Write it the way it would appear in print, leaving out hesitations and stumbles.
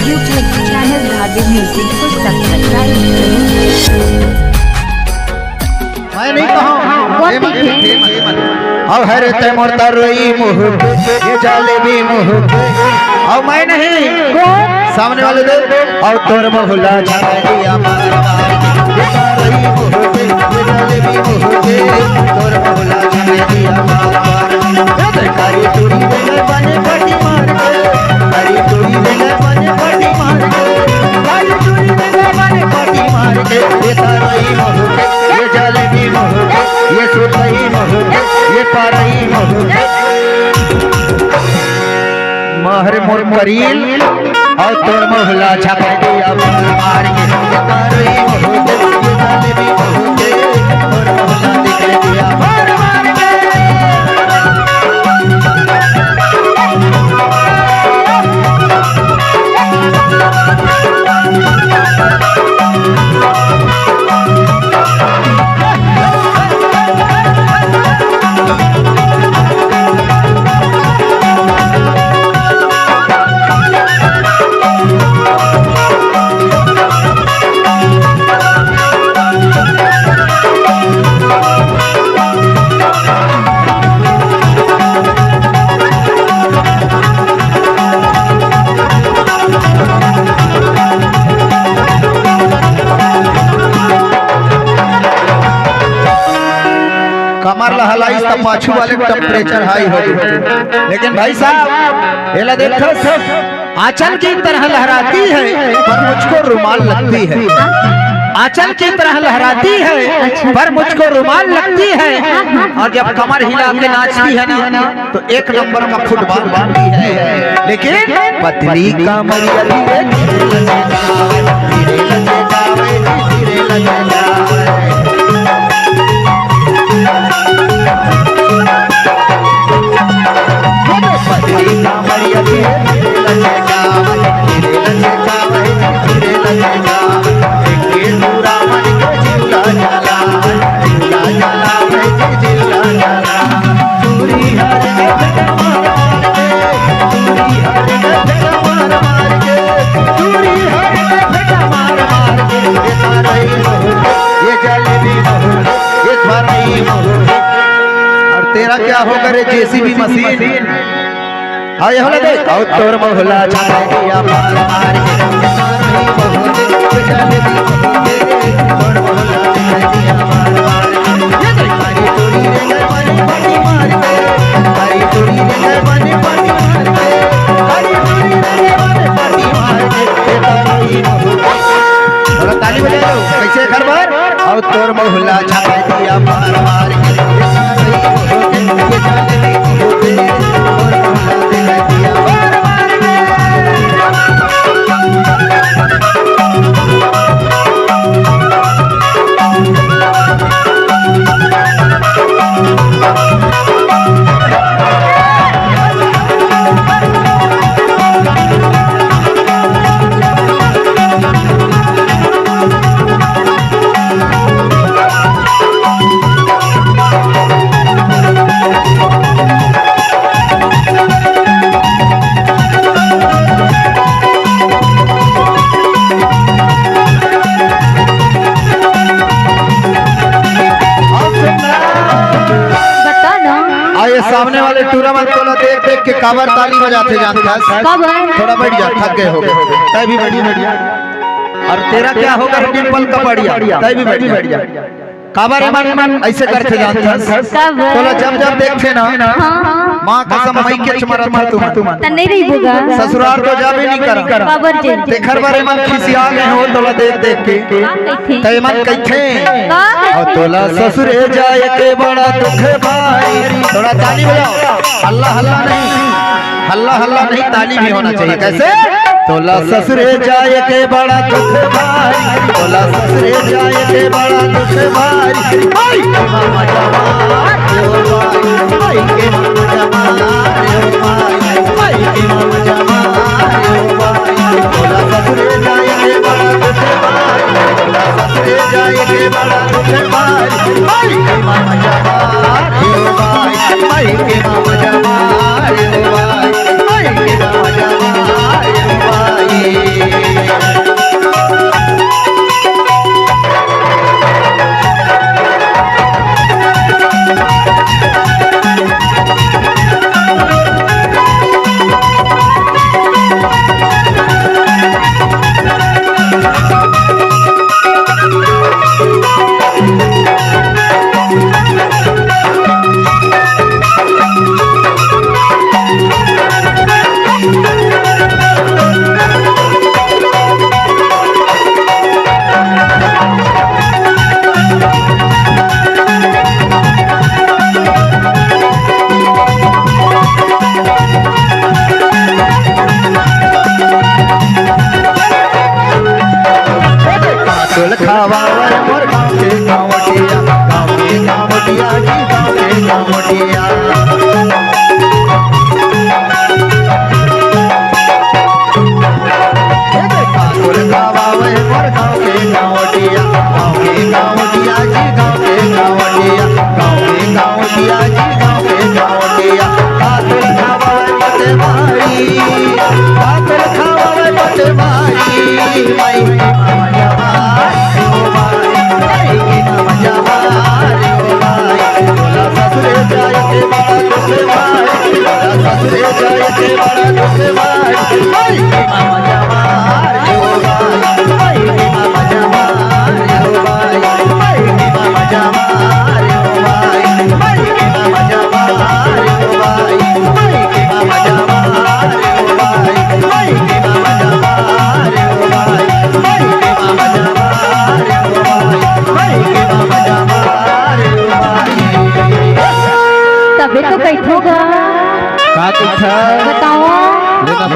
YouTube channel Dhabi Music को subscribe करें। मैं नहीं कहूँ अब हर तैमूर तरोई मुँह ये जालेबी मुँह अब मैं नहीं सामने वाले दे और तोर मोहल्ला छाया दिया मार तरोई मुँह ये जालेबी मुँह तोर मोहल्ला छाया दिया मार कारी टूरी में बने पटी मार कारी टूरी में बने पटी मार कारी टूरी में बने पटी मार ये तरोई मुँह ये जालेबी मुँह ये सुरई मुँह ये पारई मुँह महर मोर करील और तोर मोहल्ला छापा दिया मार के तारई मुँह ये जालेबी मुँह तोर मोहल्ला दिखा दिया मार के कमर लहलाई सब पाछू वाले टेम्परेचर हाई हो गई लेकिन भाई साहब ये देखो आंचल की तरह लहराती है पर मुझको रुमाल लगती है आंचल की तरह लहराती है पर मुझको रुमाल लगती है और जब कमर हिला के नाचती है ना तो एक नंबर का फुटबॉल बनती है लेकिन पतली कमर तेरा क्या होगा रे जेसीबी मशीन हाय होला दे और तोर मोहल्ला छाया दिया मार मार के जालेबी तोर मोहल्ला छाया दिया मार मार के कारी टोरी रे बने पटी मार के कारी टोरी रे बने पटी मार के कारी टोरी रे बने पटी मार के ताली थोड़ा ताली बजाओ कैसे घर बार और तोर मोहल्ला छाया दिया मार मार के सामने वाले टूर्नामेंट को देख देख के काबर ताली बजाते जानता है थोड़ा बैठ जा थक गए हो तय भी बैठ जा और तेरा क्या होगा डिम्पल का बढ़िया तय भी बैठ जा काबर मन ऐसे करते जानता है तो जब जब देखते ना माँ कसम मई के चमरा था तुम नहीं रही होगा ससुराल तो जाबे नहीं करा काबर जे देखर बारे मन खिसिया गए हो तोला देख देख के तय मन कहथे और तोला ससुरे जाए के बड़ा दुख भाई थोड़ा ताली बजाओ हल्ला हल्ला नहीं ताली भी होना चाहिए कैसे तोला ससुरे जाए के बड़ा दुख भाई तोला ससुरे जाए के बड़ा दुख भाई भाई के मामा जवान भाई के मामा जवान भाई के मामा जवान तोला ससुरे जाए के बड़ा दुख भाई तोला ससुरे जाए के बड़ा दुख भाई भाई के मामा जवान भाई के मामा जवान भाई के मामा जवान भाई खावावे मोर गाँव के गाँवटिया, गाँव के गाँवटिया जी, गाँव के गाँवटिया। काकुल खावावे मोर गाँव के गाँवटिया, गाँव के गाँवटिया जी, गाँव के गाँवटिया, गाँव के गाँवटिया जी, गाँव के गाँवटिया। काकुल खावावे पते भाई, काकुल खावावे पते भाई, माई की मामा जवारी ओ भाई, माई की मामा जवारी ओ भाई। तोला ससुरे जाए के बड़ा दुख भाई, तोला ससुरे जाए के बड़ा दुख भाई, माई की